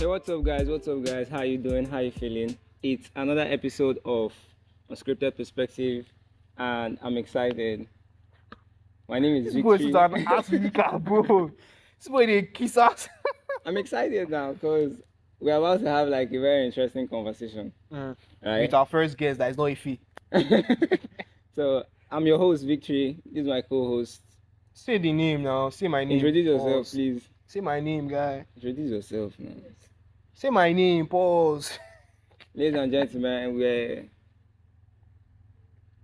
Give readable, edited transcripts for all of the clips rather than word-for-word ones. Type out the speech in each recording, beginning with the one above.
Hey, what's up, guys? What's up, guys? How you doing? How you feeling? It's another episode of Unscripted Perspective, and I'm excited. My name is This boy is Victory. an ass leaker, bro. This boy they kiss us. I'm excited now because we're about to have like a very interesting conversation, With right? our first guest that is not Iffy. So I'm your host, Victory. This is my co-host. Say the name now. Say my name. Introduce yourself, Pause. please. Say my name, guy. Introduce yourself now. Say my name. Pause. Ladies and gentlemen,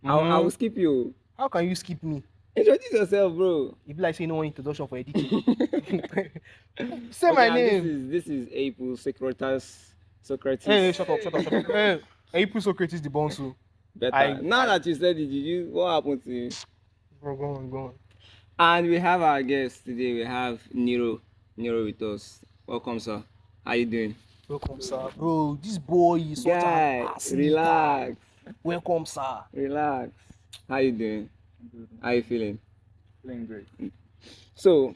I will skip you. How can you skip me? Introduce yourself, bro. You be like saying no one introduction for editing. Say Okay, my and name. This is April Socrates. Hey, shut up. Hey, April Socrates the Bonsu. Better. Now that you said it, what happened to you? Bro, go on. And we have our guest today. We have Nero with us. Welcome, sir. How you doing? Welcome, sir. Bro, this boy is such Guy, an ass leaker. relax. Welcome, sir. Relax. How you doing? How you feeling? Feeling great. So,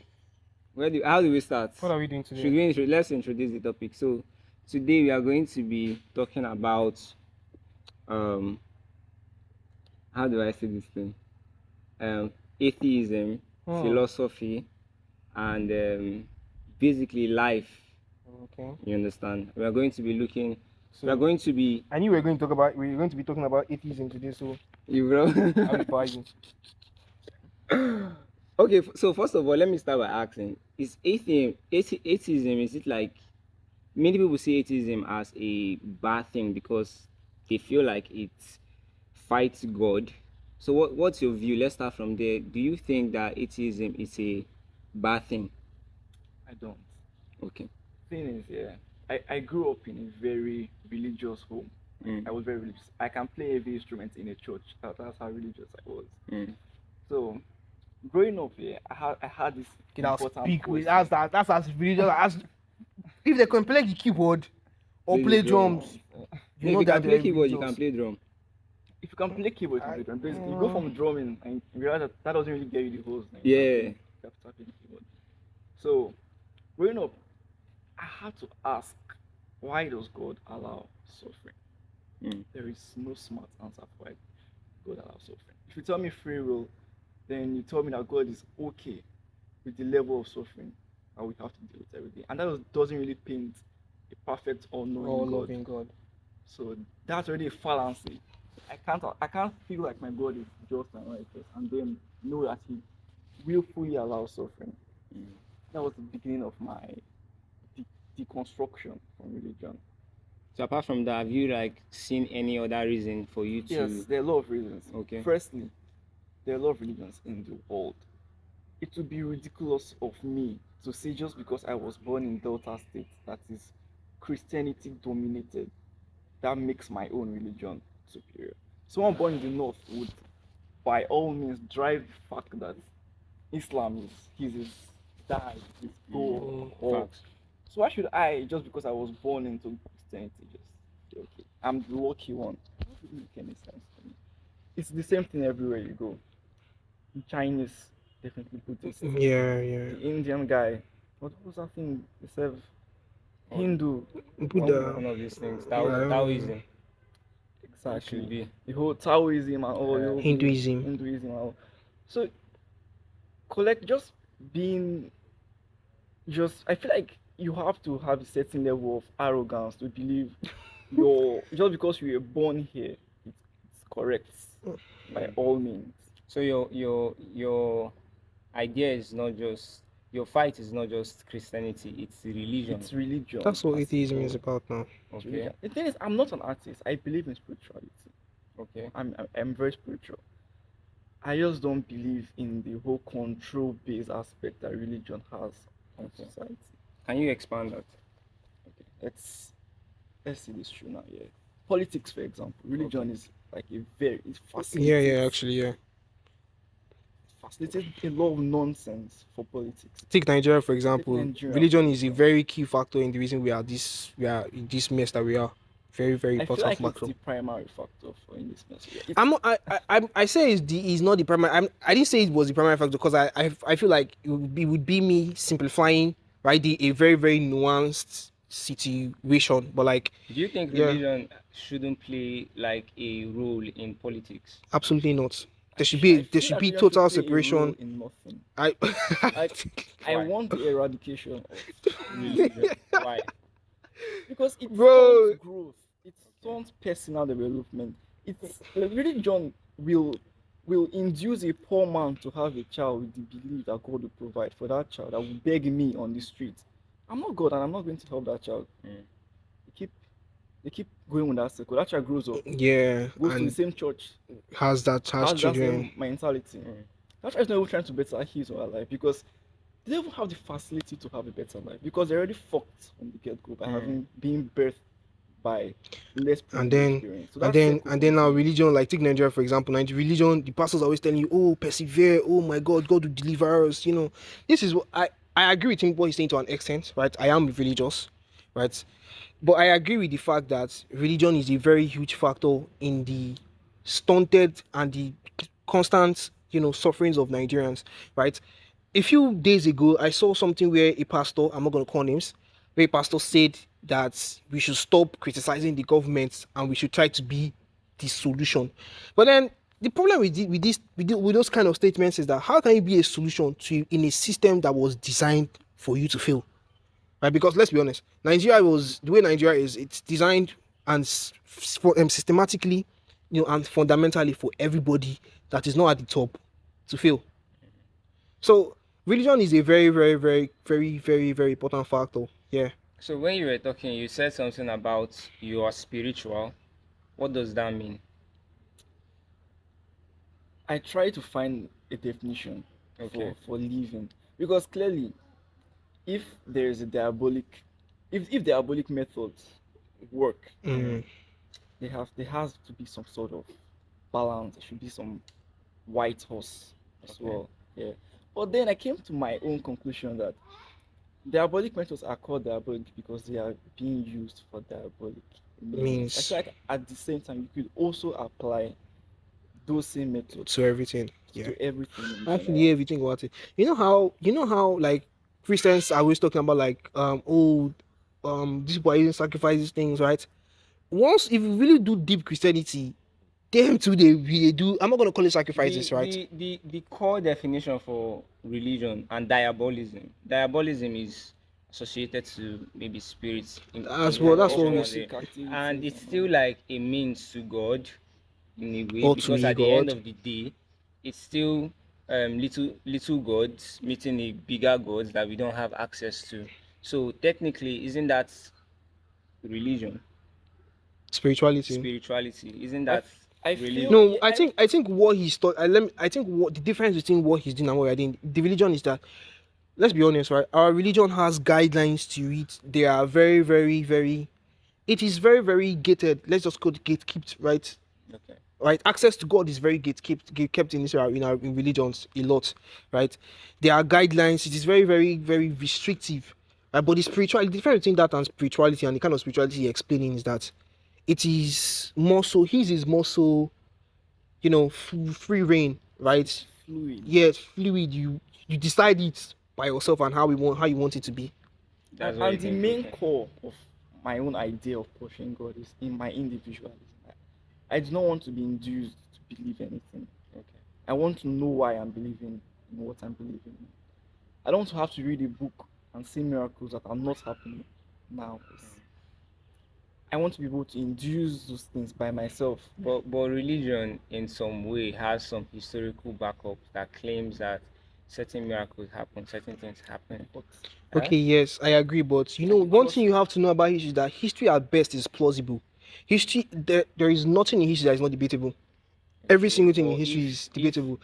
how do we start? What are we doing today? Let's introduce the topic. So, today we are going to be talking about how do I say this thing? Atheism, philosophy, and basically life. Okay. You understand? We are going to be looking. So, we are going to be. I knew we were going to be talking about atheism today, so You bro. I'll be buying. Okay, so first of all, let me start by asking: is atheism? Is it like many people see atheism as a bad thing because they feel like it fights God? So what's your view? Let's start from there. Do you think that atheism is a bad thing? I don't. Okay. Thing is, yeah, I grew up in a very religious home. Mm. I was very religious. I can play every instrument in a church. That's how religious I was. Mm. So, growing up, yeah, I had this Okay, now important speak with question. that's as religious as if they can play the keyboard or Play play the drums. If you can play keyboard, you can play drum. If you can play keyboard, you can play drum. Basically, you go from drumming and you realize that doesn't really get you the holes. Yeah. You have to start playing keyboard. So, growing up, I had to ask, why does God allow suffering? Mm. There is no smart answer for why God allows suffering. If you tell me free will, then you tell me that God is okay with the level of suffering that we have to deal with every day. And that doesn't really paint a perfect all-knowing God. loving God. So that's already a fallacy. I can't feel like my God is just and righteous and then know that He willfully allows suffering. Mm. That was the beginning of my deconstruction from religion. So apart from that, have you like seen any other reason for you to? Yes, there are a lot of reasons. Okay. Firstly, there are a lot of religions in the world. It would be ridiculous of me to say just because I was born in Delta State, that is Christianity dominated, that makes my own religion superior. Someone born in the North would, by all means, drive the fact that Islam is his die, his goal. Facts. So why should I, just because I was born into Christianity, just say, okay, I'm the lucky one? It doesn't make any sense to me. It's the same thing everywhere you go. The Chinese, definitely Buddhist. Yeah. The Indian guy, what was that thing? They serve Hindu. One of these things. Taoism. Exactly. Should be. The whole Taoism and all. Yeah. Hinduism. And all. So, I feel like you have to have a certain level of arrogance to believe just because you were born here, it's correct by all means. So your idea is not just your fight is not just Christianity, it's religion. It's religion. That's what atheism is about now. It's Okay. religion. The thing is, I'm not an artist. I believe in spirituality. Okay. I'm very spiritual. I just don't believe in the whole control-based aspect that religion has on society. Can you expand that? Okay, let's see this true now. Yeah, politics, for example, religion is like it's fascinating. Yeah, actually, yeah. Facilitates a lot of nonsense for politics. Take Nigeria for example. Nigeria. Religion is a very key factor in the reason we are in this mess that we are. Very, very I feel important like factor. it's the primary factor for in this mess. Yeah, I'm not. I say it's not the primary. I didn't say it was the primary factor because I feel like it would be me simplifying, right? A very, very nuanced situation. But like, Do you think yeah, religion shouldn't play like a role in politics? absolutely not. I There feel should that be religion should total play a role separation. in nothing. I Like, I Why? want the eradication of religion Religion. Why? because it stunts bro. growth, it Okay. stunts personal development. It's like religion will induce a poor man to have a child with the belief that God will provide for that child that will beg me on the street. I'm not God and I'm not going to help that child. Mm. They keep they keep going with that circle. That child grows up, Yeah, goes to the and same church, has has that children. same mentality. Mm. That child is not even trying to better his or her life because they don't even have the facility to have a better life because they're already fucked from the get-go by Mm. having been birthed by less and privileged then parents. So that circle and then now continues. religion, like take Nigeria for example. Nigeria religion, the pastor's always telling you, oh, persevere, oh my god, God will deliver us, you know. This is what I agree with him what he's saying to an extent, right? I am religious, right? But I agree with the fact that religion is a very huge factor in the stunted and the constant, sufferings of Nigerians, right? A few days ago, I saw something where a pastor, I'm not going to call names, where a pastor said that we should stop criticizing the government and we should try to be the solution. But then the problem with those kind of statements is that how can it be a solution to in a system that was designed for you to fail? Right? Because let's be honest, Nigeria was the way Nigeria is. It's designed and systematically, and fundamentally for everybody that is not at the top to fail. So religion is a very, very, very, very, very, very important factor. Yeah. So when you were talking, you said something about you are spiritual. What does that mean? I try to find a definition Okay. for living because clearly, if there is a diabolic, if diabolic methods work, Mm. Mm, there has to be some sort of balance. There should be some white horse as Okay. well. Yeah. But then I came to my own conclusion that diabolic methods are called diabolic because they are being used for diabolic means. I means feel like at the same time you could also apply those same to methods everything. Yeah. to everything in Actually, general. everything about it. You know how like Christians are always talking about like these people are using sacrifices things, right? Once if you really do deep Christianity, them too they do. I'm not gonna call it sacrifices, The, right? the the the core definition for religion and diabolism. Diabolism is associated to maybe spirits That's in what Yeah, that's what corruption or occultic and activities it's and all still that. like a means to God in a way or to because a at the end God. of the day, it's still little gods meeting a bigger gods that we don't have access to. So technically, isn't that religion, Spirituality. spirituality? Isn't I, that f- I feel religion? No, yeah, I think what he's taught. I think what the difference between what he's doing and what we're doing, the religion is that, let's be honest, right? Our religion has guidelines to it. They are very, very, very. It is very, very gated. Let's just call it gatekept, right? Okay. Right. Access to God is very kept in in religions a lot, right? There are guidelines. It is very, very, very restrictive. Right? But the spirituality, the difference between that and spirituality and the kind of spirituality you're explaining is that it is more so. His is more so, free reign, it's right? fluid. Yeah, it's fluid. You decide it by yourself and how you want it to be. That's what you And the think. main Okay. core of my own idea of pushing God is in my individualism. I do not want to be induced to believe anything. Okay. I want to know why I'm believing in what I'm believing in. I don't want to have to read a book and see miracles that are not happening now. I want to be able to induce those things by myself. But religion in some way has some historical backup that claims that certain miracles happen, certain things happen. But Huh? Okay, yes, I agree. But I one trust thing you have to know about history is that history at best is plausible. History, there is nothing in history that is not debatable. Every Okay. single thing in But history is debatable.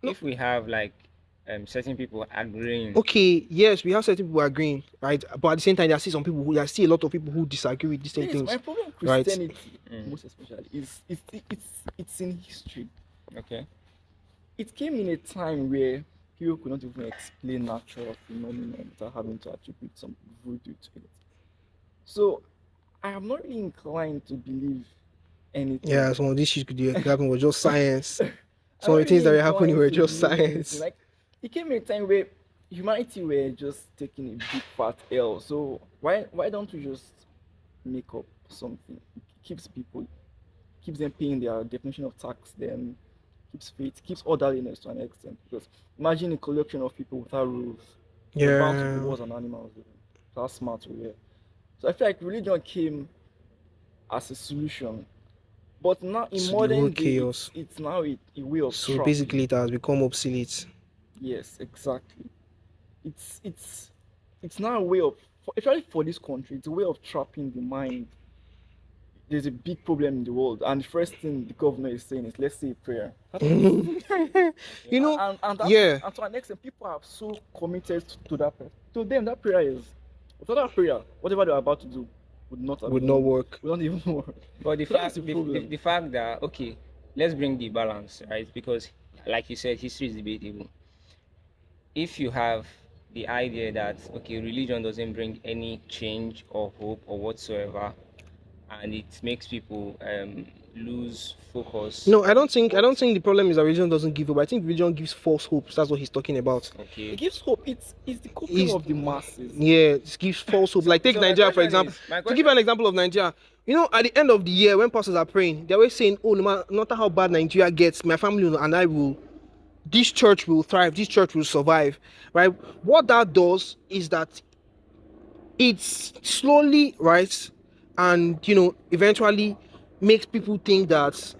No, if we have like certain people agreeing, okay, yes, we have certain people agreeing, right? But at the same time, there are still a lot of people who disagree with these same yes, my things, problem with right? Christianity, mm, most especially, is it's in history. okay, It came in a time where people could not even explain natural phenomena without having to attribute some voodoo to it. So I am not really inclined to believe anything. Yeah, some of these shit could happen was just science. I'm Some of not the things really that were happening inclined were to just believe anything. science. Like it came in a time where humanity were just taking a big fat L. So why don't we just make up something? It keeps them paying their definition of tax, then keeps faith, keeps orderliness to an extent. Because imagine a collection of people without rules. We're bound to be Yeah. worse than animals. That's smart we were. So I feel like religion came as a solution. But now in To the whole modern day, chaos. it's now a way of So trapping. basically, it has become obsolete. Yes, exactly. It's it's it's now a way of, especially for this country, it's a way of trapping the mind. There's a big problem in the world, and the first thing the governor is saying is, let's say a prayer. You know, And yeah. and to an extent, people are so committed to that prayer. To them, that prayer is, without that prayer, whatever they're about to do would not have Would not work. would not even work. But the So that's fact the problem. the fact that, okay, let's bring the balance, right? Because like you said, history is debatable. If you have the idea that, okay, religion doesn't bring any change or hope or whatsoever, and it makes people lose focus. No, I don't think the problem is that religion doesn't give hope. I think religion gives false hopes. That's what he's talking about. Okay. It gives hope. It's the coping Is of the masses. Yeah, it gives false hope. Like take So my Nigeria for question example. is- my To give you an example of Nigeria, you know, at the end of the year when pastors are praying, they're always saying, "Oh, no matter how bad Nigeria gets, my family and I will. This church will thrive. This church will survive." Right? What that does is that it's slowly, right, and eventually makes people think that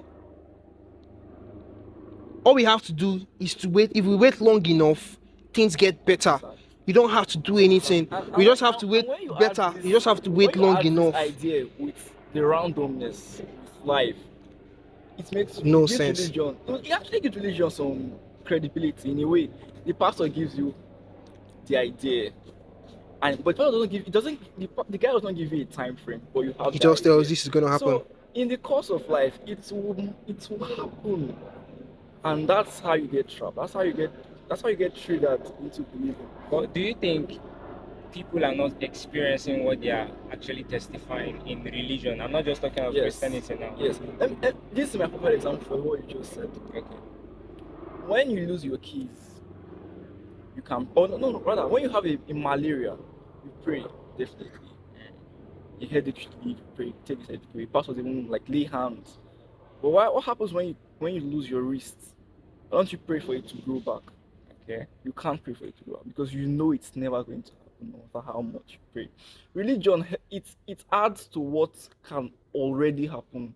all we have to do is to wait. If we wait long enough, things get better. You don't have to do anything. We just have to wait when you better. add this- You just have to wait when you long add this enough. idea with the randomness with life, it makes No it gives sense. religion. It actually gives religion some credibility in a way. The pastor gives you the idea, but pastor doesn't give. It doesn't. The guy does not give you a time frame, but you have. He the just tells idea. this is gonna happen. So in the course of life, it will happen, and that's how you get trapped. That's how you get triggered into believing. But do you think people are not experiencing what they are actually testifying in religion? I'm not just talking of Yes. Christianity now. Yes. This is my perfect example for what you just said. Okay. When you lose your keys, you can. Oh no, rather, when you have a malaria, you pray definitely. A headache, you pray. Take this headache away. Pastors even like lay hands. But what happens when you lose your wrist? Why don't you pray for it to grow back? Okay. You can't pray for it to grow back because you know it's never going to happen, no matter how much you pray. Religion, it adds to what can already happen.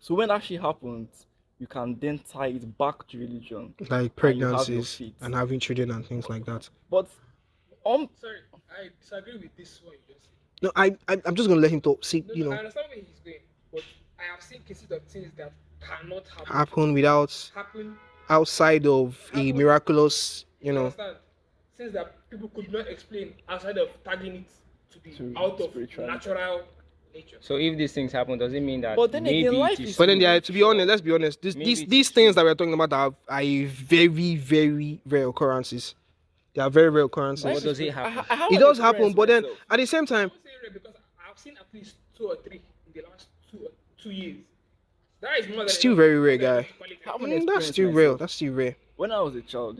So when it actually happens, you can then tie it back to religion. Like and you have your pregnancies faith. and having children and things like that. But Sorry, I disagree with this one you just said. No, I'm just gonna let him talk. See, No, I understand where he's going, but I have seen cases of things that cannot happen without happen. outside of a Happen. miraculous, You understand? Things that people could not explain outside of tagging it to be out of spirituality. natural nature. So if these things happen, does it mean that But then maybe again, life it is? is- But then, to be honest, let's be honest. Maybe These it's things that we're talking about are very, very rare occurrences. They are very rare occurrences. What does it happen? I have It an does happen, experience but then myself. at the same I time, would say rare because I've seen at least 2 or 3 in the last 2 years. That is more than still enough very rare, for them guy. to qualify. How many that's experience still myself. real. That's still rare. When I was a child,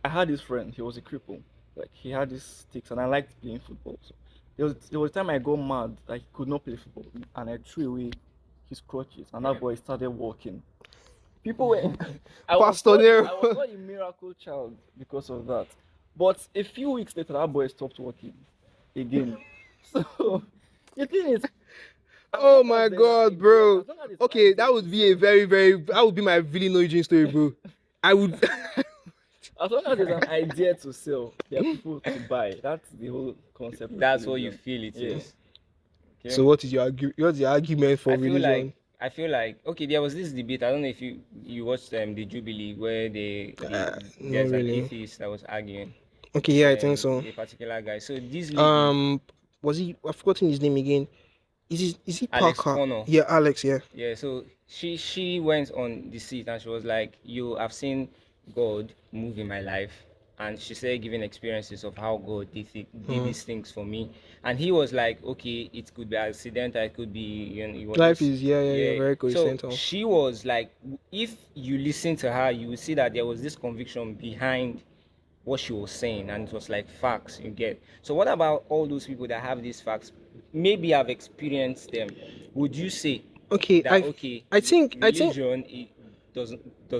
I had this friend. He was a cripple. Like he had these sticks, and I liked playing football. So there was a time I got mad that he could not play football, and I threw away his crutches, and that boy started walking. People were. Pastor Nero. I was not a miracle child because of that. But a few weeks later, that boy stopped walking again. So the thing is. Oh my God, bro. as long as it's Okay, right, that would be that would be my really noisy story, bro. I would. as long as there's an idea to sell, there are people to buy. That's the whole concept. of That's what you religion. feel it Yeah. is. Okay. So what's the argument for I feel religion? like okay, there was this debate. I don't know if you watched the Jubilee where not there's really. an atheist that was arguing. Okay, yeah, I think so. A particular guy. So this lady, Was he? I've forgotten his name again. Is he Alex Parker? Connor. Yeah, Alex. Yeah. yeah. So she went on the seat and she was like, I've seen God move in my life." And she started giving experiences of how God did these things for me. And he was like, okay, it could be accidental, it could be, it was Life this- is very coincidental. So she was like, if you listen to her, you will see that there was this conviction behind what she was saying, and it was like facts. You get. So what about all those people that have these facts? Maybe I've experienced them. Would you say Okay, that okay, I think religion it does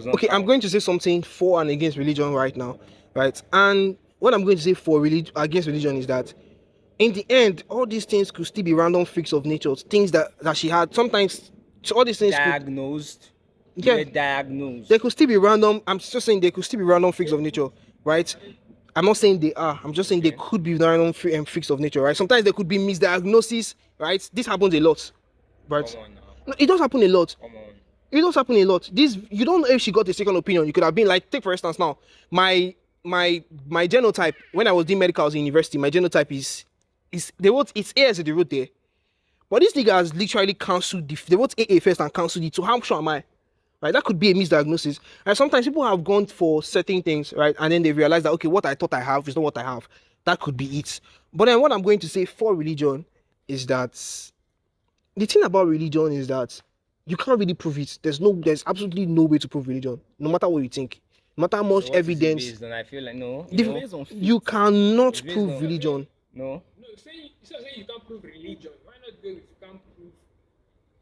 not okay, I'm count? going to say something for and against religion right now, right? And what I'm going to say for religion against religion is that in the end, all these things could still be random freaks of nature, things that she had. Sometimes so all these things could, Diagnosed. You yeah, were diagnosed. they could still be random. I'm just saying they could still be random freaks of nature, right? I'm not saying they are. I'm just saying they Okay. could be random freaks of nature, right? Sometimes there could be misdiagnosis, right? This happens a lot, right? Come on now. No, it does happen a lot. Come on. It does happen a lot. This you don't know if she got a second opinion. You could have been like, take for instance now, my genotype when I was doing medicals in university, my genotype is they wrote it's A as they wrote there. But this nigga has literally cancelled they wrote AA first and cancelled it. So how sure am I? Right? That could be a misdiagnosis. And sometimes people have gone for certain things, right? And then they realize that okay, what I thought I have is not what I have. That could be it. But then what I'm going to say for religion is that the thing about religion is that you can't really prove it. There's absolutely no way to prove religion, no matter what you think, no matter how So much what is it evidence. based on? I feel like no, The- Based on you faith. cannot It's based prove on- religion. no. No, say you can't prove religion. Why not go with you can't prove?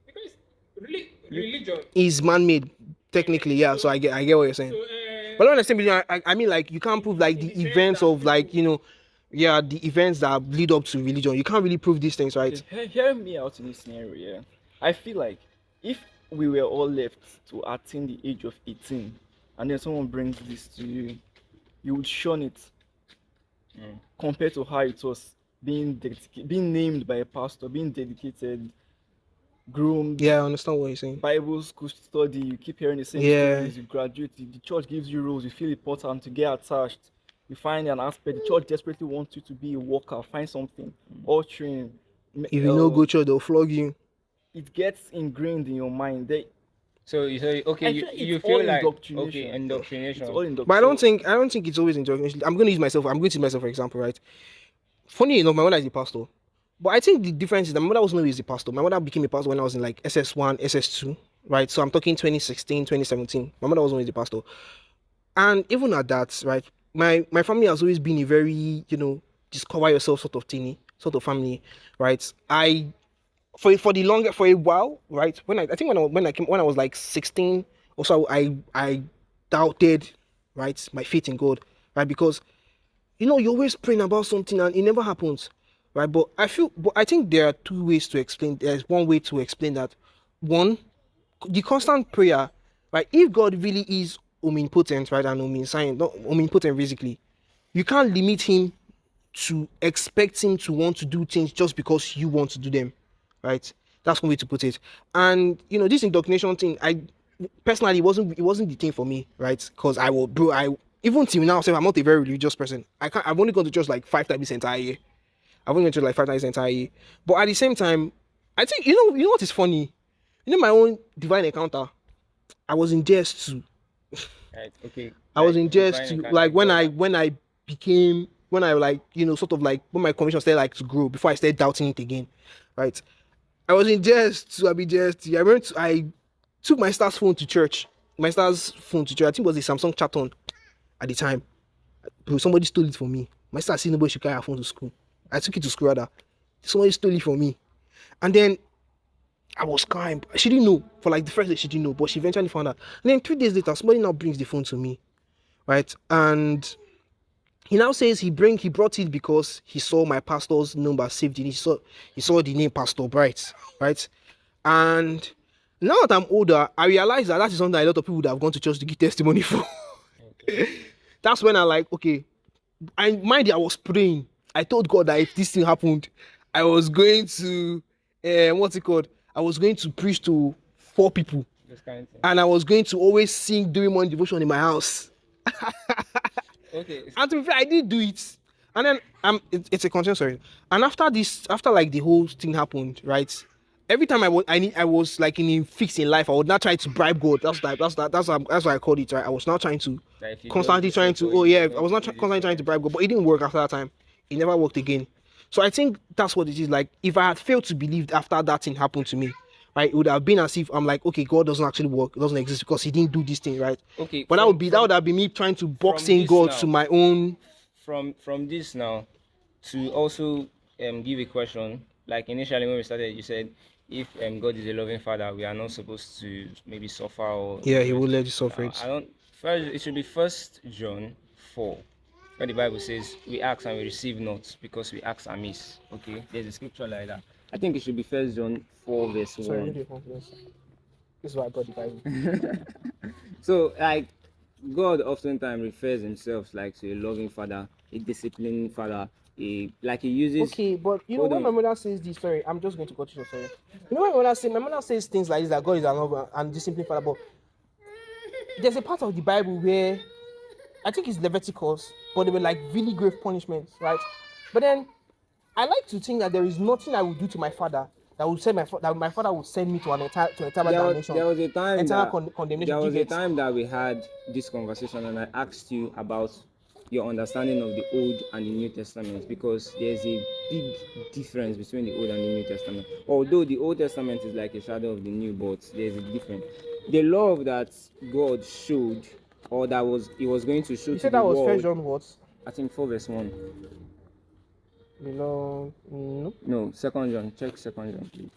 Because religion. Is man-made, technically, yeah. So I get what you're saying. So, But when I say religion, I mean like you can't prove like the events of like yeah, the events that lead up to religion. You can't really prove these things, right? Hear me out in this scenario, yeah. I feel like if we were all left to attain the age of 18 and then someone brings this to you, you would shun it compared to how it was being named by a pastor, being dedicated, groomed, Yeah, I understand what you're saying. Bible school study, you keep hearing the same Yeah. stories, you graduate, the church gives you roles, you feel important to get attached, you find an aspect, the church desperately wants you to be a worker, find something, altering. If you no go church, they'll flog you. It gets ingrained in your mind. So you say okay, I you, feel you it's feel all like indoctrination. okay, indoctrination. It's all indoctrination. But I don't think it's always indoctrination. I'm going to use myself for example, right? Funny enough, my mother is a pastor. But I think the difference is that my mother wasn't always a pastor. My mother became a pastor when I was in like SS1, SS2, right? So I'm talking 2016, 2017. My mother was always a pastor. And even at that, right, my family has always been a very, discover yourself sort of thingy, sort of family, right? For a while, right? When I was like 16 or so, I doubted, right, my faith in God, right? Because you're always praying about something and it never happens, right? But I think there are two ways to explain. There's one way to explain that. One, the constant prayer, right? If God really is omnipotent, right, and not omnipotent physically, you can't limit him to expect him to want to do things just because you want to do them, right? That's one way to put it. And this indoctrination thing, I personally it wasn't the thing for me, right? Because I even till now, I'm not a very religious person. I've only gone to church like 5 times this entire year. I've only gone to church like 5 times this entire year. But at the same time, I think you know what is funny? My own divine encounter, I was in JS2. Right, okay. I was in divine JS2. encounter, Like when God. I sort of like when my conviction started like to grow before I started doubting it again, right? I was in JS2. I be JS2. I took my star's phone to church. My star's phone to church. I think it was a Samsung Chaton at the time. Bro, somebody stole it from me. My star said nobody should carry her phone to school. I took it to school rather. Somebody stole it from me. And then I was crying. She didn't know. For like the first day, she didn't know. But she eventually found out. And then 3 days later, somebody now brings the phone to me. Right? And he now says he brought it because he saw my pastor's number saved in it. He saw the name Pastor Bright. Right? And now that I'm older, I realize that is something that a lot of people would have gone to church to give testimony for. That's when I like, okay. And mind you, I was praying. I told God that if this thing happened, I was going to what's it called? I was going to preach to 4 people. This kind of thing. And I was going to always sing during morning devotion in my house. Okay. And to be fair, I did do it. And then it's a concern, sorry. And after like the whole thing happened, right? Every time I was like in a fix in life, I would not try to bribe God. That's what I called it, right? I was now trying to Like if you constantly don't trying listen to. to Oh it, yeah, you I was not don't do constantly this, trying to bribe God, but it didn't work after that time. It never worked again. So I think that's what it is. Like if I had failed to believe after that thing happened to me, right? It would have been as if I'm like, okay, God doesn't actually work, doesn't exist because he didn't do this thing, right? Okay, But that would have been me trying to box in this God now. to my own. From this now to also give a question. Like initially when we started, you said if God is a loving father, we are not supposed to maybe suffer or Yeah, the he will rest. let you suffer it. I don't. First, it should be First John 4, where the Bible says we ask and we receive not because we ask amiss. Okay, there's a scripture like that. I think it should be First John 4 verse Sorry, 1. read it, confidence. This is why I got the Bible. So like God oftentimes refers himself like to a loving father, a disciplining father, like he uses. Okay, but you know Hold when my on. mother says this, sorry, I'm just going to cut you short, sorry. You know when my mother says things like this, that God is an love and disciplined father, but there's a part of the Bible where I think it's Leviticus, but they were like really grave punishments, right? But then I like to think that there is nothing I would do to my father that would send that my father would send me to an entire damnation. There was a time Entire that condemnation. there Do was you a get? time that we had this conversation, and I asked you about your understanding of the Old and the New Testament, because there's a big difference between the Old and the New Testament. Although the Old Testament is like a shadow of the New, but there's a difference. The love that God showed, or that he was going to show You to said the that was world. First John what? I think 4 verse 1. Below, no. No, Second John. Check Second John, please.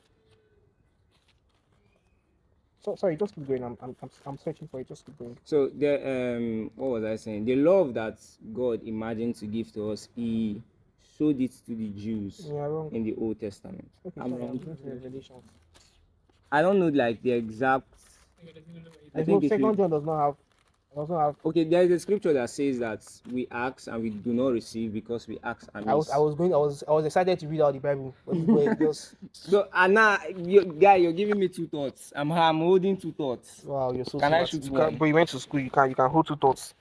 So sorry, just keep going. I'm searching for it. Just keep going. So what was I saying? The love that God imagined to give to us, he showed it to the Jews Yeah, wrong. in the Old Testament. Okay, I'm sorry, I'm wrong. going to Revelation. I don't know like the exact. I There's think no if Second you, John does not have. okay, there is a scripture that says that we ask and we do not receive because we ask amiss. I was excited to read out the Bible, but this boy just So and now, you're giving me two thoughts. I'm holding two thoughts. wow, you're so Can I smart. shoot You one? can, but you went to school. You can hold two thoughts.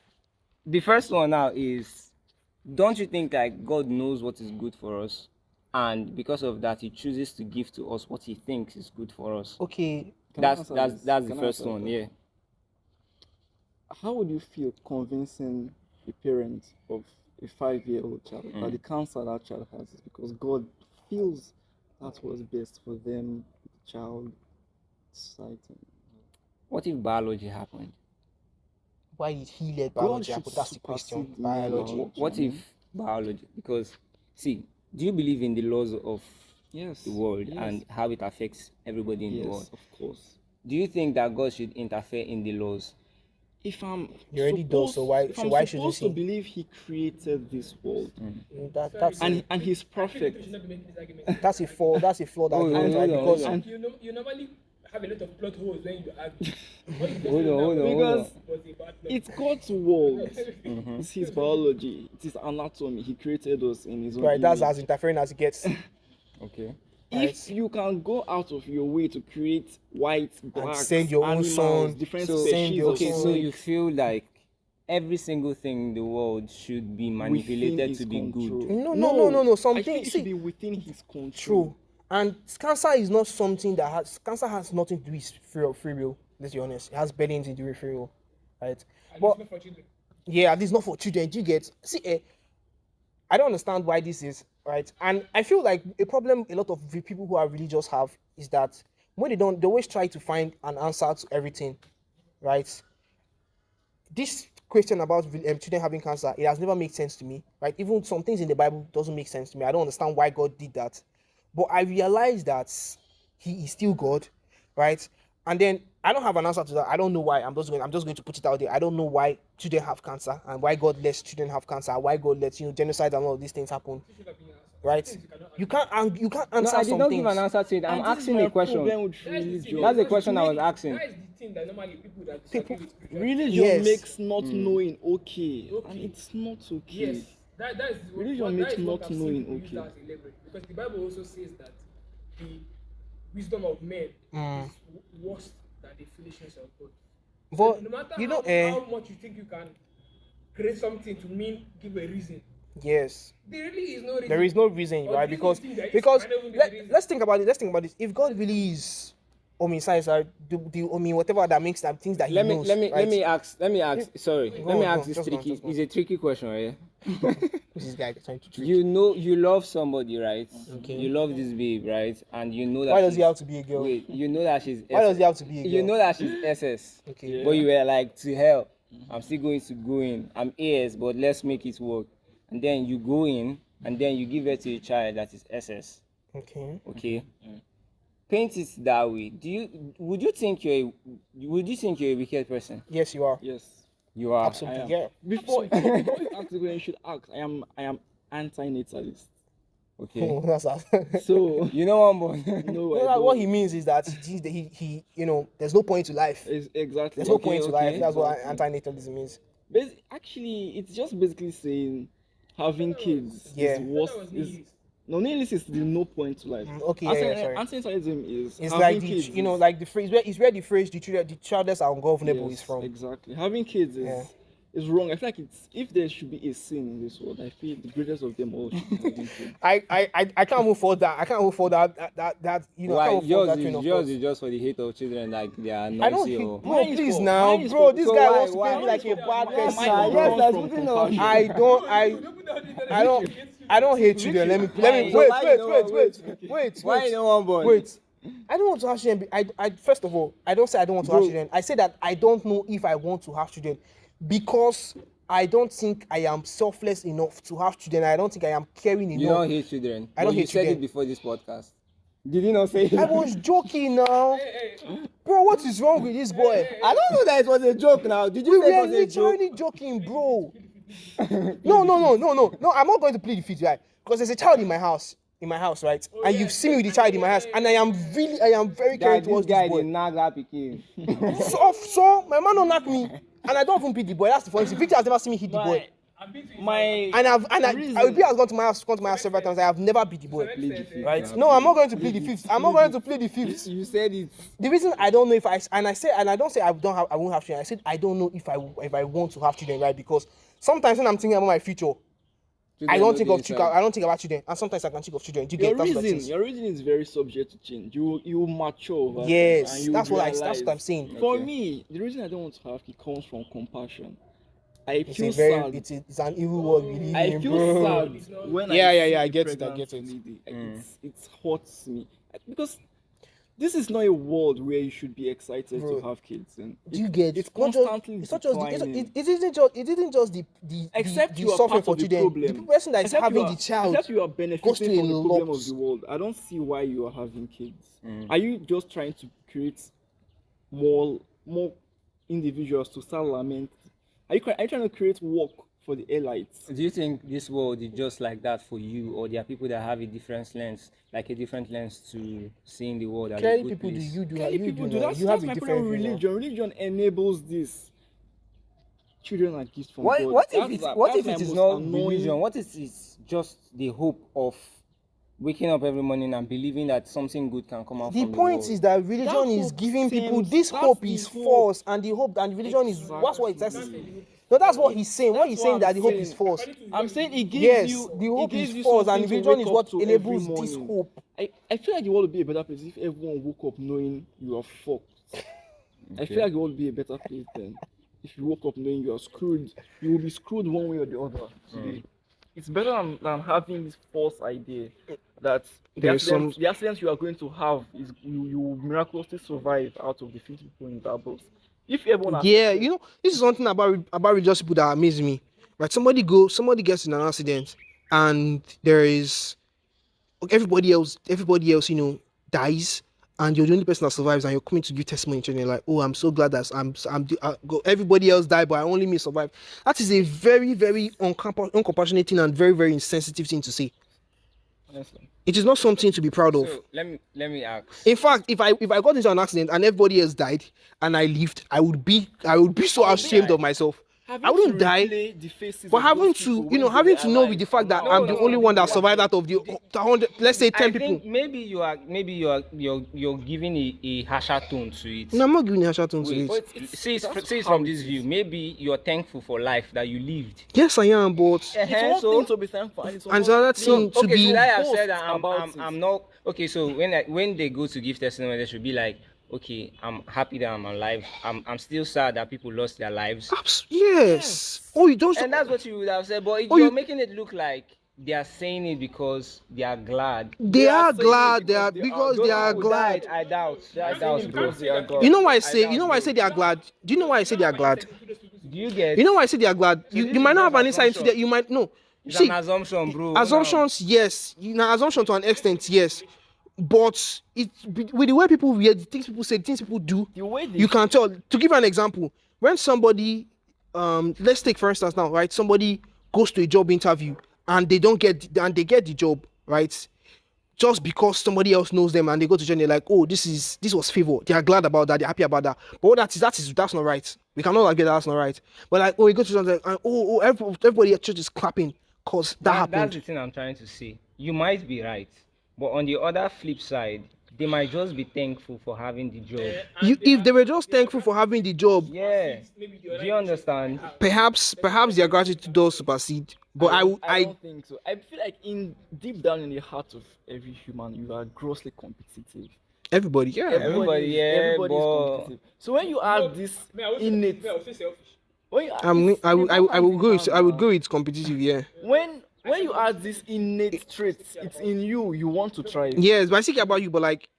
The first one now is, don't you think like God knows what is good for us, and because of that he chooses to give to us what he thinks is good for us? Okay, That's Can the I first answer one. that? Yeah. How would you feel convincing a parent of a 5-year-old child that the cancer that child has is because God feels that was best for them, the child, society? What if biology happened? why did he let God biology should happen? That's the question. supersede Biology. What if biology? Because see, do you believe in the laws of Yes. the world Yes. and how it affects everybody in the world? Yes, of course. Do you think that God should interfere in the laws? If I'm He already does, so why- if so I'm why shouldn't supposed to he? believe he created this world That's and he's I think perfect. we should not be making this argument. that's a flawed Hold argument, on, right? hold on, Because hold on. You normally have a lot of plot holes when you argue. Hold on. Because Was a bad law. it's God's world. It's his biology. It's his anatomy. He created us in his own right, that's image. as interfering as it gets. Okay. If you can go out of your way to create white, black, send your own animals, son, different So send species your of okay, so son. you feel like every single thing in the world should be manipulated his to be control. good. No. I Something think it see, should be within his control. true. And cancer is not something cancer has nothing to do with free will. Let's be honest. It has billions to do with free will, right? And But it's not for children. yeah, at least not for children. Do you get? See, I don't understand why this is right, and I feel like a problem a lot of the people who are religious have is that when they always try to find an answer to everything, right? This question about children having cancer, it has never made sense to me, right? Even some things in the Bible doesn't make sense to me. I don't understand why God did that, but I realize that He is still God, right? And then I don't have an answer to that. I don't know why. I'm just going to put it out there. I don't know why children have cancer and why God lets children have cancer. Why God lets genocide and all of these things happen, Should have been answered. right? Things you cannot You can't No, answer I did some not things. give an answer to it. I'm And this is asking my a question. problem with That's the religion. thing. That's the question I was asking. That is the thing that normally people that disagree with spirituality. Religion Yes. makes not knowing okay, and Okay. it's not okay. Yes, that is Religion what, makes that is what not I've knowing seen people use okay. that as a leverage, because the Bible also says that the wisdom of men is worse than the foolishness of God. So But no matter you know, how much you think you can create something to give a reason, yes. there really is no reason. There is no reason, Or right? do you because think there is? because I don't even know the reason. let's think about it. Let's think about this. If God really is science are whatever that makes them things that he Let me knows. let me right? let me ask. Sorry, Go let me on, ask this just go on, tricky. just go on. It's a tricky question, right? Who's this guy trying to trick? You know you love somebody, right? Okay. You love this babe, right? And you know that Why does he she's- have to be a girl? Wait, you know that she's Why does he SS. have to be a girl? You know that she's SS. Okay. But you were like, to hell, I'm still going to go in. I'm AS, but let's make it work. And then you go in, and then you give it to a child that is SS. Okay. Okay. Paint it that way. Would you think you're a wicked person? Yes, you are. Yes. You are. I Absolutely. am. Yeah. Before you ask the question, you should ask. I am anti-natalist. Okay. Oh, that's So You know one boy. no, No, I what don't. he means is that he there's no point to life. Exactly. There's no Okay, point to okay. life. That's what Exactly. anti-natalism means. Actually, it's just basically saying having kids Yeah. is worse. That was Is nihilist. no, nihilist is the no point to life. Okay, yeah, sorry. Anti-natalism is It's having like kids. like the phrase where it's where the phrase the childless are ungovernable is Yes, from. exactly. Having kids is wrong. I feel like it's if there should be a sin in this world, I feel the greatest of them all should be having kids. I can't move for that. I can't move for that I can't Why? move for Yours that train of yours thought. is just for the hate of children, like they are I don't noisy hate, or. bro, Mine is please for- now, mine is bro. for- This so guy why- wants to why- paint me like a bad Mine person. Mine Yes, comes that's from putting compassion. I don't hate children. Let me Why- so wait, why wait, you don't wait, want- wait, Why wait, you don't want born? wait. I don't want to have children. I first of all, I don't say I don't want to have Bro. children. I say that I don't know if I want to have children because I don't think I am selfless enough to have children. I don't think I am caring You enough. don't hate children. I don't But you hate said children. it before this podcast. Did you not say it? I was joking now. Bro, what is wrong with this boy? I don't know that it was a joke now. Did We you say were it was a joke? literally joking, bro. No, I'm not going to plead the fifth, right? Because there's a child in my house, right? And you've seen me with the child in my house, and I am very caring That towards this this guy boy. did not that pikin. So my man don't knock me, and I don't even beat the boy. That's the funny thing. Victor has never seen me hit the boy, My and I will be has gone to my house several times. I have never beat the boy. Right? No, I'm not going to plead the fifth. I'm not going to plead the fifth. You said it. The reason I don't know if I don't say I won't have children. I said I don't know if I want to have children, right? Because sometimes when I'm thinking about my future, I don't think of children. I don't think about children, and sometimes I can think of children. Do you your get that's what it is. your reason is very subject to change. You mature over time, Yes, and you that's what realize. I'm saying. For Okay. me, the reason I don't want to have it comes from compassion. I It's feel a very sad. it's an evil world we live I in, feel bro. sad when Yeah, I yeah, see yeah, I a get it, pregnant it. lady. It hurts me because this is not a world where you should be excited Bro, to have kids. And Do you get? it's not just- constantly It's not just. declining. It isn't just the Except the you are suffering part for of the children. problem. The person that is Except having you are- the child. Except you are goes benefiting through from a the problem lot. of the world. I don't see why you are having kids. Are you just trying to create more individuals to start lament? Are you trying to create work for the elites? Do you think this world is just like that for you, or there are people that have a different lens, to seeing the world as a Clearly, good people do. place? You do. Clearly You people do. do. Now. That's, You that's have a my problem different with view now. religion. Religion enables this. Children are gifts from What God. if That's it's my- what that's if my it is most not annoying- religion? What if it's just the hope of waking up every morning and believing that something good can come out The from point the is world? that religion That is hope giving people stems- this that's hope the is hope. false, and the hope and religion is that's what it says. Exactly. No, that's what he's saying. What he's That's saying what that I'm the hope saying. is false. I'm saying it gives Yes, you the it hope gives is you false, and something to religion wake is up what to enables every this morning. hope. I feel like the world would be a better place if everyone woke up knowing you are fucked. I feel like the world would be a better place then. If you woke up knowing you are screwed, you will be screwed one way or the other today. It's better than having this false idea that There's the accidents you are going to have is you will miraculously survive out of the 50 people in that bus. If everyone has Yeah, this is something about religious people that amazes me. Right, somebody gets in an accident, and there is everybody else, dies, and you're the only person that survives, and you're coming to give testimony to them, like, oh, I'm so glad that everybody else died, but I only me survive. That is a very, very uncompassionate thing and very, very insensitive thing to say. honestly. It is not something to be proud of. So let me ask. In fact, if I got into an accident and everybody else died and I lived, I would be so ashamed of myself. I wouldn't die, but having to know with the fact that I'm the only one that survived out of the 100, let's say 10 I people. think maybe you're giving a harsher tone to it. No, I'm not giving a shout out to Wait, it. see it from this view. Maybe you're thankful for life that you lived. Yes, I am, but It's one thing to be thankful, and it's and so another thing to Okay, be. so that I have boast said about it. I'm not okay. So when they go to give testimony, they should be like, okay, I'm happy that I'm alive. I'm still sad that people lost their lives. Yes. Oh, you don't. And that's what you would have said, but Oh, you're you. making it look like they are saying it because they are glad. They They are are saying it glad. They because are they are because they Those are glad. people glad. died. I doubt. They I are saying doubt, it bro. because they are You glad. know why I I say? You doubt, know why I bro. say they are glad? Do you know why I say they are glad? Do you get? You know why I say they are glad? So You this you is might not just have an insight into that. assumption. You might no. It's an See, assumption, bro. Now, assumptions, yes. Now, assumption to an extent, yes. But with the way people react, the things people say, the things people do, The way they you can tell. To give you an example, when somebody, let's take for instance now, right? Somebody goes to a job interview and they don't get, and they get the job, right? Just because somebody else knows them and they go to join, they're like, oh, this was favor. They are glad about that. They're happy about that. But what that's not right. We cannot agree that's not right. But like, oh, we go to something, and everybody at church is clapping because that that's happened. the thing I'm trying to say. You might be right, but on the other flip side, they might just be thankful for having the job. If they were just thankful for having the job, Yeah. Do you understand? perhaps their gratitude does supersede. But I don't think so. I feel like in deep down in the heart of every human, you are grossly competitive. everybody, yeah. Everybody, yeah, everybody is but- competitive. So when you have this innate, I would say selfish. when you I would go with hand, man. competitive, yeah. when you add this innate traits, it's in you. You want to try. Yes, but I think about you, but like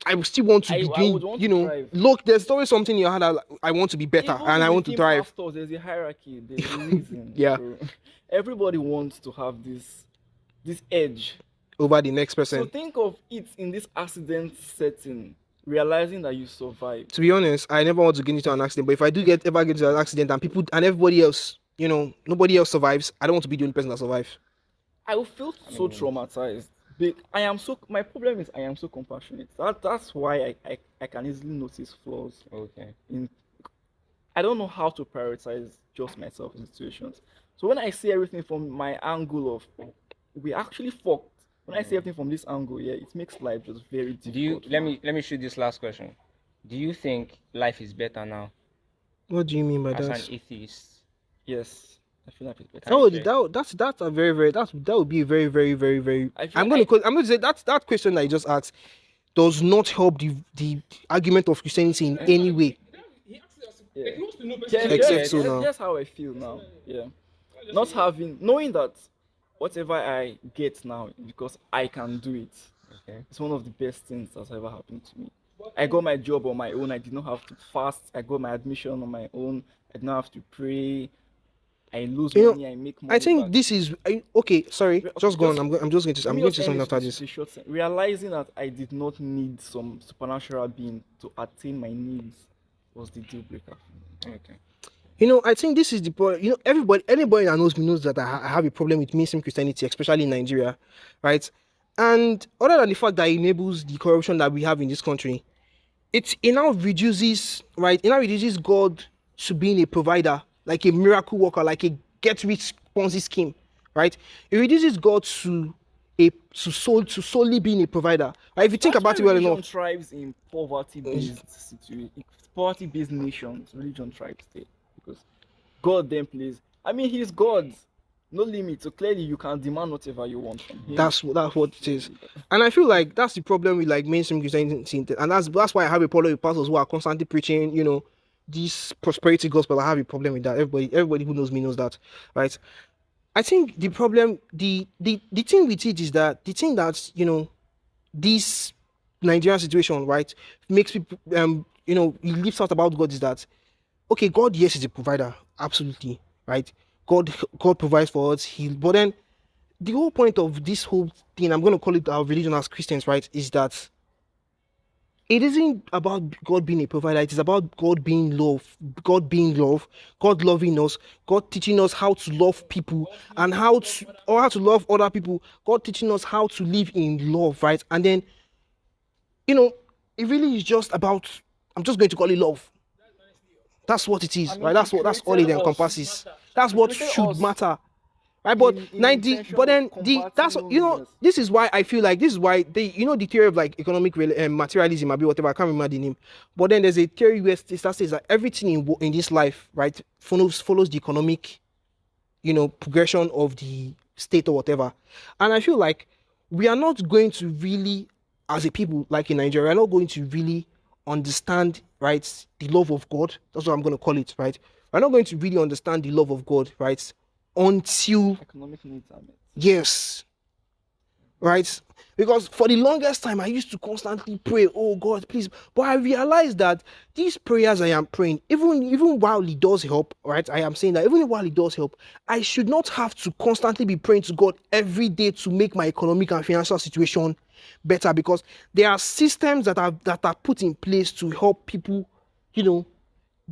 I would still want to I be would doing, want you to know, thrive. look, there's always something in your head that like, I want to be better Even and I want to within thrive. Pastors, there's a hierarchy. There's a reason. Yeah. bro. Everybody wants to have this edge. Over the next So person. think of it in this accident setting, realizing that you survived. To be honest, I never want to get into an accident, but if I do ever get into an accident and people and everybody else, you know, nobody else survives, I don't want to be the only person that survives. I will feel so traumatized. But my problem is I am so compassionate. That's why I can easily notice flaws Okay. in. I don't know how to prioritize just myself in situations. So when I see everything from my angle of we actually fucked. When I see everything from this angle, yeah, it makes life just very difficult. Do you let me shoot this last question. Do you think life is better now What do you mean by as that? an atheist? Yes, I feel like it's better. Oh, Sure. that's a very that would be a very. I feel I'm going to say that question that you just asked does not help the argument of Christianity in any way. He asks us, Yeah. like, he wants to know Yeah, personally. Except so now. that's how I feel now. Yeah, not knowing that whatever I get now is because I can do it. Okay. It's one of the best things that's ever happened to me. I got my job on my own. I did not have to fast. I got my admission on my own. I did not have to pray. I lose You know, money. I make money. I think back. this is okay. Sorry, Okay, just go on. just- I'm just going to Let me say just something end after this this. with a short realizing that I did not need some supernatural being to attain my needs was the deal breaker. Okay. You know, I think this is the point. You know, anybody that knows me knows that I have a problem with mainstream Christianity, especially in Nigeria, right? And other than the fact that it enables the corruption that we have in this country, it now reduces, right? It now reduces God to being a provider, like a miracle worker, like a get rich Ponzi scheme, right? It reduces God to solely being a provider. Right? If you think That's about why it well religion enough, thrives in poverty-based situation, poverty-based nations. Religion thrives there because God then plays. I mean, He's God, no limit. So clearly, you can demand whatever you want from Him. that's what it is. And I feel like that's the problem with like mainstream Christianity, and that's why I have a problem with pastors who are constantly preaching, you know, this prosperity gospel. I have a problem with that. Everybody who knows me knows that, right? I think the problem, the thing with it is that the thing that, you know, this Nigerian situation, right, makes people you know, he leaves out about God is that okay, God, yes, is a provider, absolutely, right? God provides for us. But then the whole point of this whole thing, I'm going to call it our religion as Christians, right, is that it isn't about God being a provider. It is about God being love, God loving us, God teaching us how to love people and how to love other people. God teaching us how to live in love, right? And then, you know, it really is just about. I'm just going to call it love. That's what it is, mean, right? That's He all it created us. encompasses. That's what created should us matter. Right, but in 90, intention but then of that's combating you know, loneliness. this is why I feel like this is why you know, the theory of like economic materialism, maybe whatever, I can't remember the name, but then there's a theory where that says that everything in this life, right, follows the economic, you know, progression of the state or whatever. And I feel like we are not going to really, as a people, like in Nigeria, we are not going to really understand, right, the love of God. That's what I'm going to call it, right? We're not going to really understand the love of God, right, until, Economic needs are met. yes, right? Because for the longest time, I used to constantly pray, oh God, please. But I realized that these prayers I am praying, even while it does help, right? I am saying that even while it does help, I should not have to constantly be praying to God every day to make my economic and financial situation better, because there are systems that are put in place to help people, you know,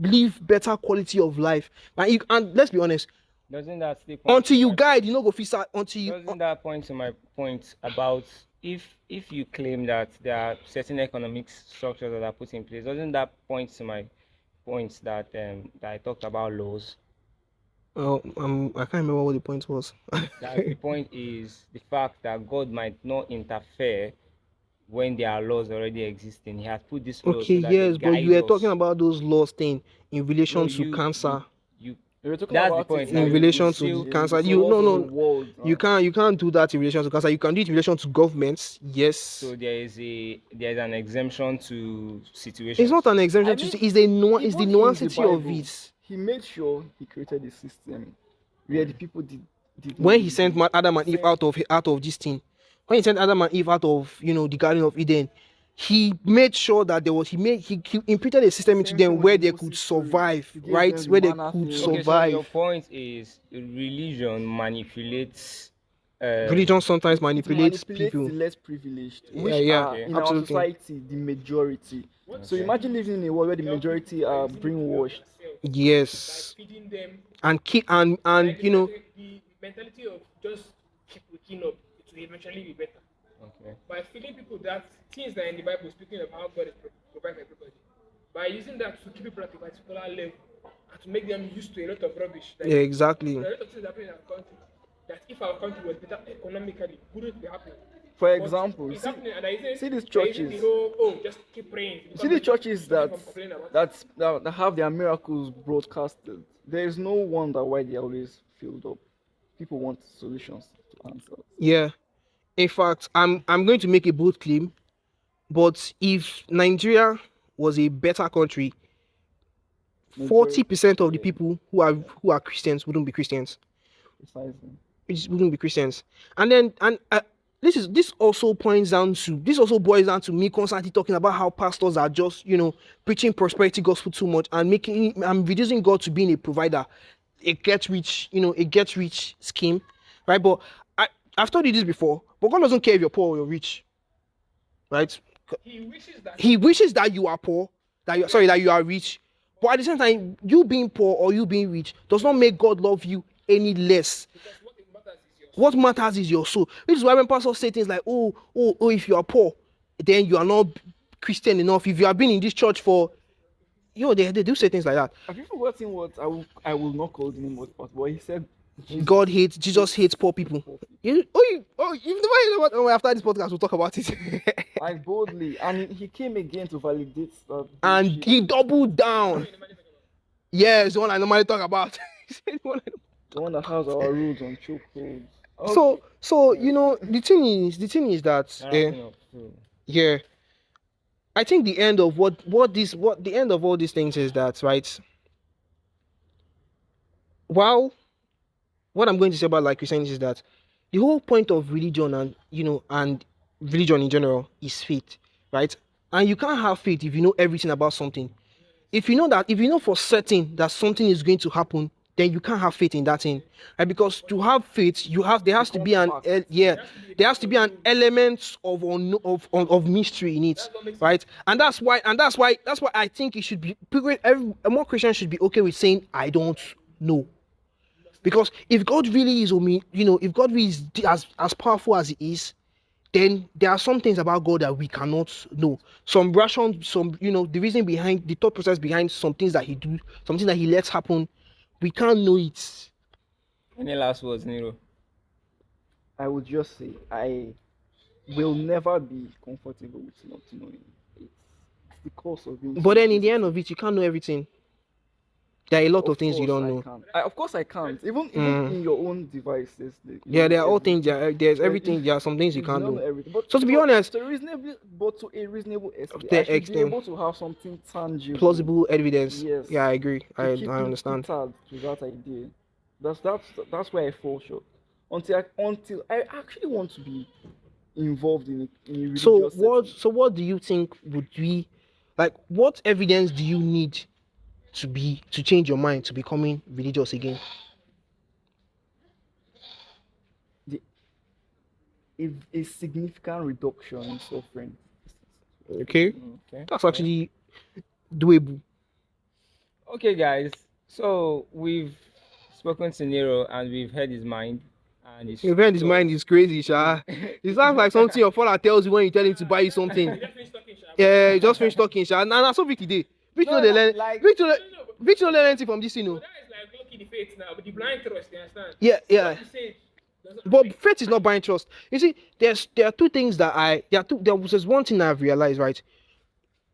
live better quality of life. And let's be honest, Doesn't that still point until to you my guide, you know, go fix that until you. doesn't that point to my point about if you claim that there are certain economic structures that are put in place, doesn't that point to my points that that I talked about laws? Oh, I can't remember what the point was. That the point is the fact that God might not interfere when there are laws already existing. He has put these laws Okay, so that they yes, but you guide were talking us. about those laws thing in No, relation to you cancer. you We were talking that's the about it point. Now In you relation to still cancer, in you laws no of the no, world. you can't do that in relation to cancer. You can do it in relation to governments. Yes, so there's an exemption to it's not situations. an exemption I to say. mean, It's the even in the nuancity of Bible, it. he made sure he created a system where the people did not When he really sent Adam and Eve out of this thing, when he sent Adam and Eve out of the Garden of Eden, he made sure that there was he imputed a system into Same thing them with where the they Moses could story. survive, He gave right? them the Where they manna could thing. Okay, so your survive. point is religion manipulates Religion sometimes It manipulates manipulates the people. less privileged, Yeah, which yeah, are Okay. in our absolutely. society the majority. What So Okay. imagine living in a world where the majority are brainwashed. by Yes, feeding them. and keep and Like you know, the mentality of just keep waking up, it will eventually be better. Okay. By feeding people that things that in the Bible, speaking of how God is providing for everybody, by using that to keep people at a particular level and to make them used to a lot of rubbish. Like, yeah, exactly. there are a lot of things happening in our country that if our country was better economically, wouldn't be happening. For But example, it's happening, and see these there isn't the churches. whole, oh, just keep praying. See the churches Stop people from complaining about it. that have their miracles broadcasted. There is no wonder why they are always filled up. People want solutions to answers. Yeah. In fact, I'm going to make a bold claim, but if Nigeria was a better country, 40% of the people who are Christians wouldn't be Christians. Precisely. Which wouldn't be Christians. And then this also boils down to me constantly talking about how pastors are just preaching prosperity gospel too much and reducing God to being a provider, a get rich scheme, right? But I've told you this before, but God doesn't care if you're poor or you're rich, right? He wishes that you are poor, that you are rich. But at the same time, you being poor or you being rich does not make God love you any less. What matters is your soul. Which is why when pastors say things like, oh, if you are poor, then you are not Christian enough. If you have been in this church for, they do say things like that. Have you forgotten what I will not call the name of what he said? Jesus hates poor people. You've never heard after this podcast we'll talk about it. Like boldly, and he came again to validate that. And he doubled down. Yes, the one I normally talk about. The one that has our rules on chokeholds. Okay. So the thing is that yeah, I think the end of the end of all these things is that, right? While what I'm going to say about like Christianity is that the whole point of religion and religion in general is faith, right? And you can't have faith if you know everything about something. If you know for certain that something is going to happen, then you can't have faith in that thing, right? Because to have faith, there has to be an element of mystery in it, right? And that's why I think it should be more Christians should be okay with saying I don't know. Because if God really is if God really is as powerful as he is, then there are some things about God that we cannot know. The reason behind the thought process behind some things that he do, something that he lets happen, we can't know it. Any last words, Nero? I would just say I will never be comfortable with not knowing. It's the course of being. But then in the end of it, you can't know everything. There are a lot of things you course don't I know. can't. Of course I can't. Even Mm. in your own devices. You Yeah, know there are all everything. things. There's everything. There are some things you You can't don't do. know everything. But So to be honest, to a reasonable extent, the I should be extent, able to have something tangible. plausible evidence. Yes. Yeah, I agree. To I keep me understand. tethered to that idea. That's where I fall short. Until I actually want to be involved in a religious setting. So what do you think would be, like, what evidence do you need to change your mind to becoming religious again? The, a significant reduction in suffering. Okay, Okay. that's actually doable. Okay, guys. So we've spoken to Nero and we've heard his mind, and his Your friend, his mind is crazy, Sha. It sounds like something your father tells you when you tell him to buy you something. You just finish talking, Sha. Yeah, you just finish talking, Sha. Nah, so Vicky dey. Which no they learn. Which no learn anything from this, you know. That is like lucky the faith now, but the blind trust, you understand? Yeah, yeah. What you say doesn't But affect. faith is not buying trust. You see, there are two things there was one thing I've realized, right?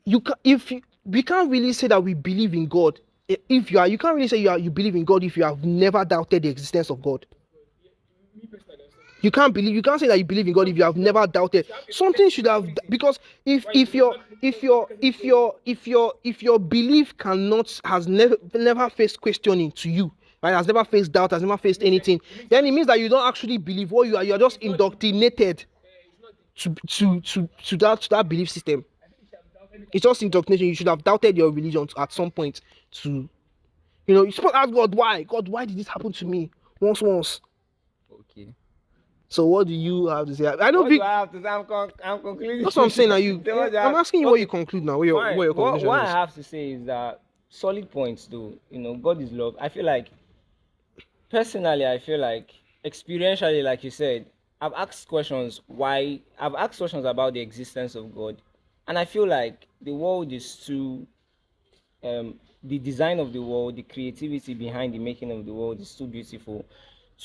We can't really say that we believe in God. If you can't really say you believe in God if you have never doubted the existence of God. Me personally, I understand. You can't say that you believe in God if you have never doubted. Something should have, because if your belief has never faced questioning to you, right, has never faced doubt, has never faced anything, then it means that you don't actually believe what you are. You are just indoctrinated to that belief system. It's just indoctrination. You should have doubted your religion at some point. You're supposed to ask God, why? God, why did this happen to me? Once. Okay. So what do you have to say? I don't What think do I have to say? I'm concluding. that's what I'm saying. Are you? So what do I I'm have- asking you what okay, you conclude now. What your fine. conclusion What I is? have to say is that solid points, though. God is love. I feel like, personally, experientially, like you said, I've asked questions about the existence of God, and I feel like the world is too, the design of the world, the creativity behind the making of the world is too beautiful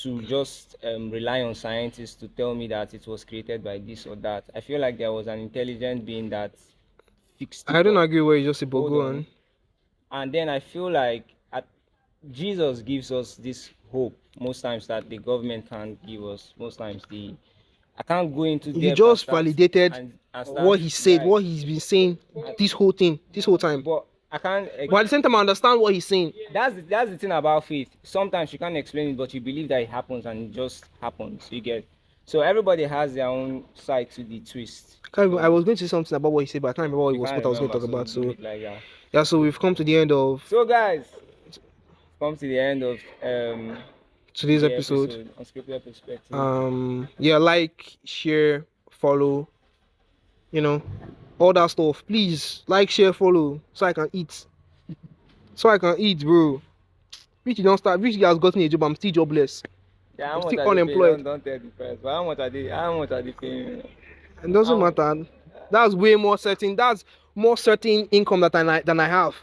to just rely on scientists to tell me that it was created by this or that. I feel like there was an intelligent being that fixed it I don't up. agree with what you just said, but Hold go on. on. And then I feel like Jesus gives us this hope most times that the government can't give us. Most times I can't go into You depth just validated and start, what he said, right. what he's been saying this whole time. But I can't. But at the same time, I understand what he's saying. That's the thing about faith. Sometimes you can't explain it, but you believe that it happens, and it just happens. You get. So everybody has their own side to the twist. I was going to say something about what he said, but I can't remember You what can't I was going to talk remember, about. so leave So it like that. yeah, so we've come to the end of So guys, come to the end of today's the episode. Unscripted Perspective. Yeah, like, share, follow, all that stuff. Please like, share, follow, so I can eat. Bro. Which has gotten a job. I'm still jobless. Yeah, I'm how much still are they paying? unemployed. Don't tell the price. But how much are they paying? It doesn't How- matter. That's way more certain. That's more certain income than I have.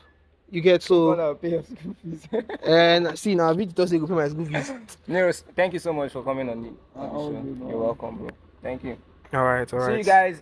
You get so. Gonna pay your school fees. And see now, Vito doesn't go pay my school fees. Neros, thank you so much for coming on the All show. good, man. You're welcome, bro. Thank you. All right. See you guys